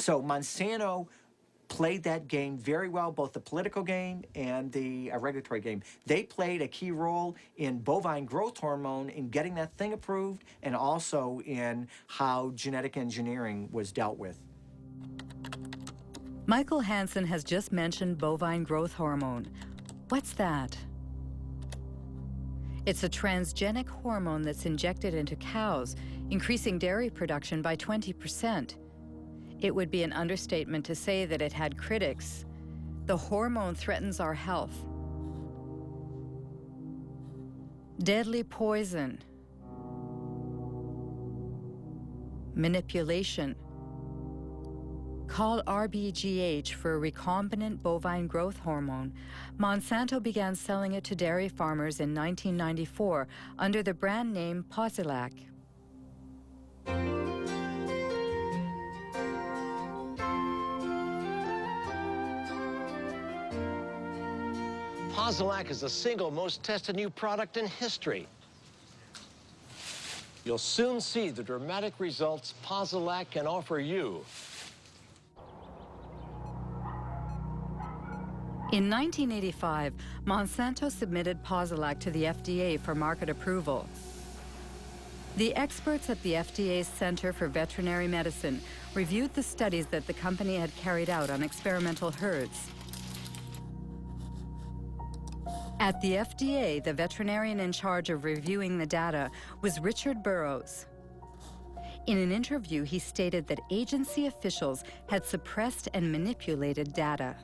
So Monsanto played that game very well, both the political game and the regulatory game. They played a key role in bovine growth hormone in getting that thing approved, and also in how genetic engineering was dealt with. Michael Hansen has just mentioned bovine growth hormone. What's that? It's a transgenic hormone that's injected into cows, increasing dairy production by 20%. It would be an understatement to say that it had critics. The hormone threatens our health. Deadly poison. Manipulation. Called RBGH for recombinant bovine growth hormone, Monsanto began selling it to dairy farmers in 1994 under the brand name Posilac. Posilac is the single most tested new product in history. You'll soon see the dramatic results Posilac can offer you. In 1985, Monsanto submitted Posilac to the FDA for market approval. The experts at the FDA's Center for Veterinary Medicine reviewed the studies that the company had carried out on experimental herds. At the FDA, the veterinarian in charge of reviewing the data was Richard Burrows. In an interview, he stated that agency officials had suppressed and manipulated data.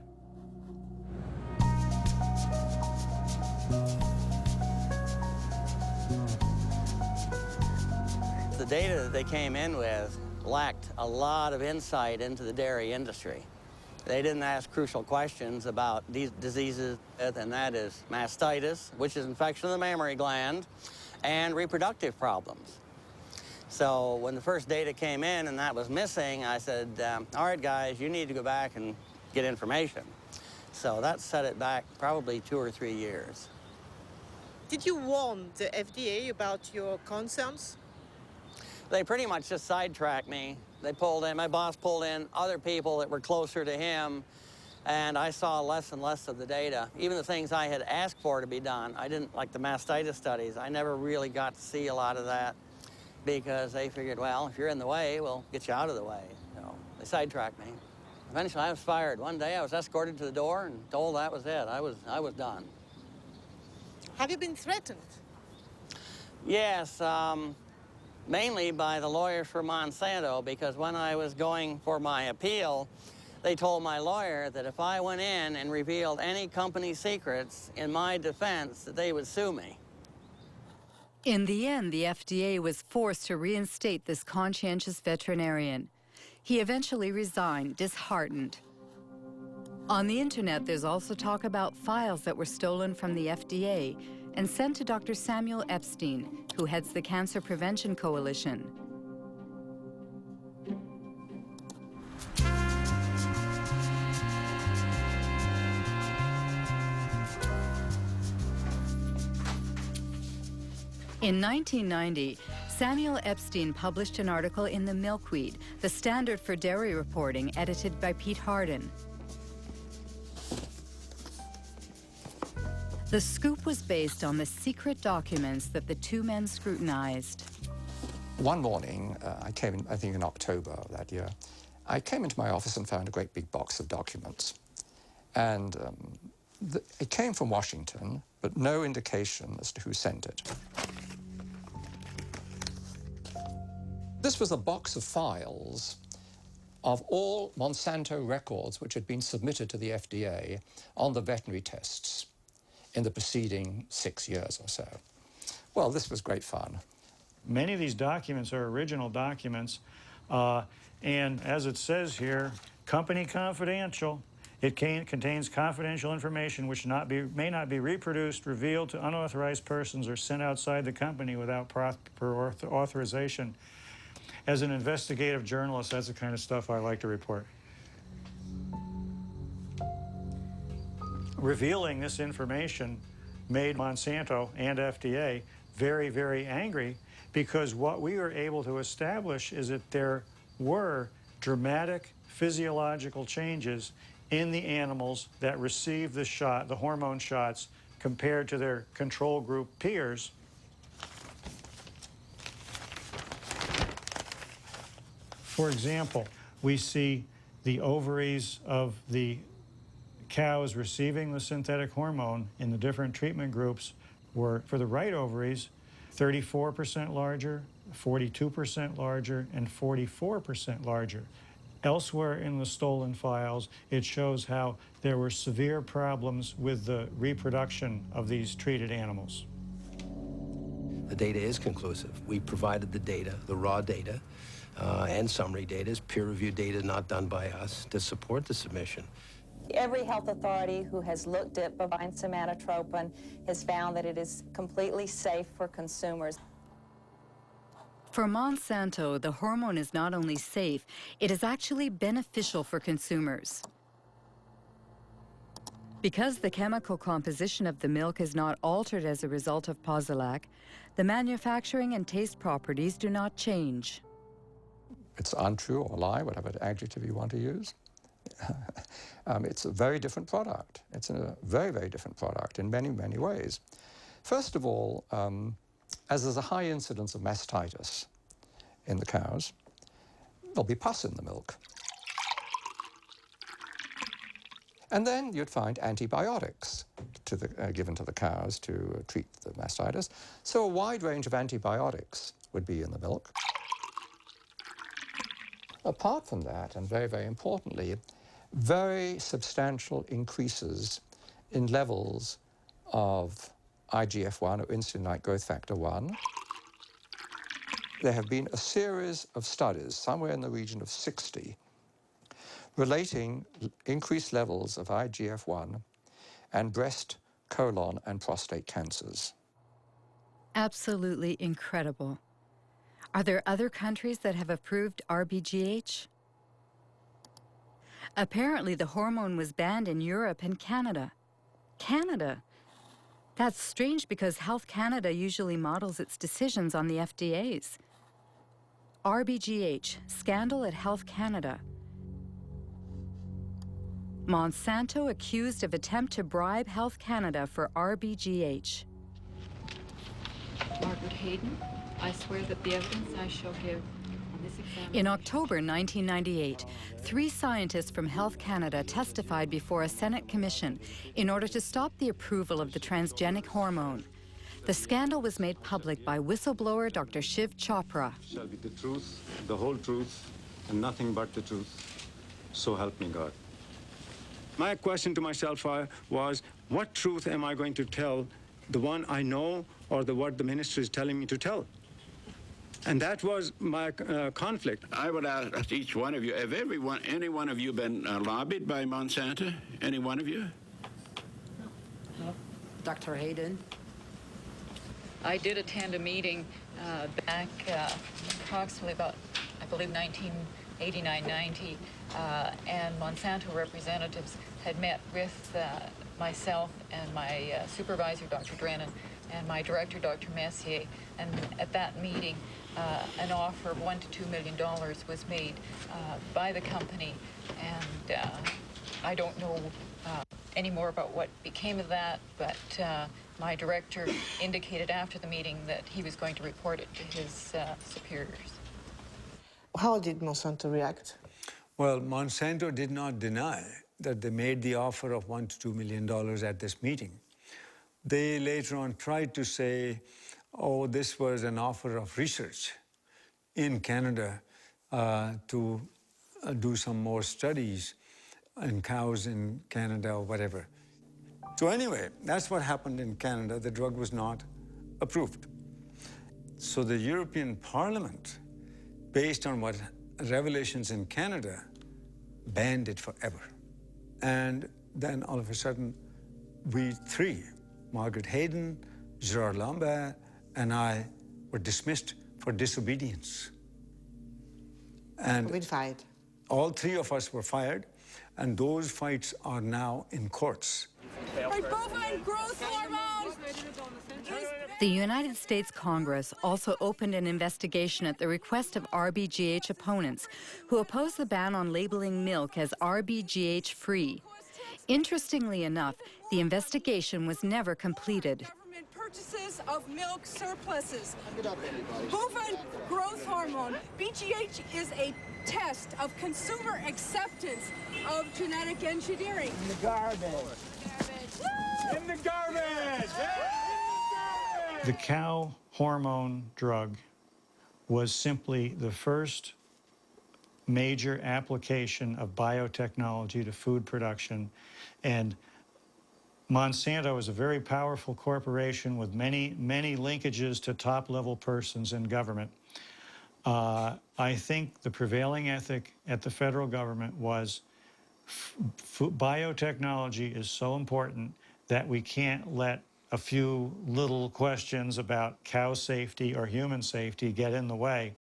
The data that they came in with lacked a lot of insight into the dairy industry. They didn't ask crucial questions about these diseases, and that is mastitis, which is infection of the mammary gland, and reproductive problems. So when the first data came in and that was missing, I said, all right, guys, you need to go back and get information. So that set it back probably 2 or 3 years. Did you warn the FDA about your concerns? They pretty much just sidetracked me. They pulled in, my boss pulled in other people that were closer to him, and I saw less and less of the data. Even the things I had asked for to be done, I didn't, like the mastitis studies, I never really got to see a lot of that because they figured, well, if you're in the way, we'll get you out of the way. So they sidetracked me. Eventually, I was fired. One day, I was escorted to the door and told that was it. I was done. Have you been threatened? Yes, mainly by the lawyers for Monsanto, because when I was going for my appeal, they told my lawyer that if I went in and revealed any company secrets in my defense, that they would sue me. In the end, the FDA was forced to reinstate this conscientious veterinarian. He eventually resigned, disheartened. On the internet, there's also talk about files that were stolen from the FDA and sent to Dr. Samuel Epstein, who heads the Cancer Prevention Coalition. In 1990, Samuel Epstein published an article in The Milkweed, the standard for dairy reporting, edited by Pete Hardin. The scoop was based on the secret documents that the two men scrutinized. One morning, I came in, I think in October of that year, I came into my office and found a great big box of documents. And it came from Washington, but no indication as to who sent it. This was a box of files of all Monsanto records which had been submitted to the FDA on the veterinary tests in the preceding 6 years or so. Well, this was great fun. Many of these documents are original documents, and as it says here, company confidential. It contains confidential information which may not be reproduced, revealed to unauthorized persons, or sent outside the company without proper authorization. As an investigative journalist, that's the kind of stuff I like to report. Revealing this information made Monsanto and FDA very, very angry, because what we were able to establish is that there were dramatic physiological changes in the animals that receive the shot, the hormone shots, compared to their control group peers. For example, we see the ovaries of the cows receiving the synthetic hormone in the different treatment groups were, for the right ovaries, 34% larger, 42% larger, and 44% larger. Elsewhere in the stolen files, it shows how there were severe problems with the reproduction of these treated animals. The data is conclusive. We provided the data, the raw data, and summary data, is peer-reviewed data not done by us, to support the submission. Every health authority who has looked at bovine somatotropin has found that it is completely safe for consumers. For Monsanto, the hormone is not only safe, it is actually beneficial for consumers. Because the chemical composition of the milk is not altered as a result of Posilac, the manufacturing and taste properties do not change. It's untrue or lie, whatever adjective you want to use. It's a very different product. It's a very, very different product in many, many ways. First of all, as there's a high incidence of mastitis in the cows, there'll be pus in the milk. And then you'd find antibiotics given to the cows to treat the mastitis. So a wide range of antibiotics would be in the milk. Apart from that, and very, very importantly, very substantial increases in levels of IGF-1, or insulin-like growth factor 1. There have been a series of studies, somewhere in the region of 60, relating increased levels of IGF-1 and breast, colon, and prostate cancers. Absolutely incredible. Are there other countries that have approved RBGH? Apparently, the hormone was banned in Europe and Canada. Canada? That's strange because Health Canada usually models its decisions on the FDA's. RBGH, scandal at Health Canada. Monsanto accused of attempt to bribe Health Canada for RBGH. Margaret Hayden, I swear that the evidence I shall give on this examination... In October 1998, 3 scientists from Health Canada testified before a Senate commission in order to stop the approval of the transgenic hormone. The scandal was made public by whistleblower Dr. Shiv Chopra. Shall be the truth, the whole truth, and nothing but the truth. So help me God. My question to myself was, what truth am I going to tell? The one I know or what the minister is telling me to tell? And that was my conflict. I would ask each one of you, have any one of you been lobbied by Monsanto? Any one of you? No. Dr. Hayden? I did attend a meeting back approximately about, I believe, 1989-90, and Monsanto representatives had met with myself and my supervisor, Dr. Drennan, and my director, Dr. Messier, and at that meeting, an offer of $1 to $2 million was made by the company, and I don't know any more about what became of that, but my director indicated after the meeting that he was going to report it to his superiors. How did Monsanto react? Well, Monsanto did not deny that they made the offer of $1 to $2 million at this meeting. They later on tried to say, oh, this was an offer of research in Canada to do some more studies in cows in Canada or whatever. So anyway, that's what happened in Canada. The drug was not approved. So the European Parliament, based on what revelations in Canada, banned it forever. And then all of a sudden, we 3, Margaret Hayden, Gerard Lambert, and I, were dismissed for disobedience. And we fired. All 3 of us were fired, and those fights are now in courts. Bovine growth hormone! The United States Congress also opened an investigation at the request of RBGH opponents who opposed the ban on labeling milk as RBGH-free. Interestingly enough, the investigation was never completed. Government purchases of milk surpluses. Bovine growth hormone, BGH, is a test of consumer acceptance of genetic engineering. In the garbage. In the garbage! The cow hormone drug was simply the first major application of biotechnology to food production, and Monsanto is a very powerful corporation with many linkages to top-level persons in government. I think the prevailing ethic at the federal government was biotechnology is so important that we can't let a few little questions about cow safety or human safety get in the way.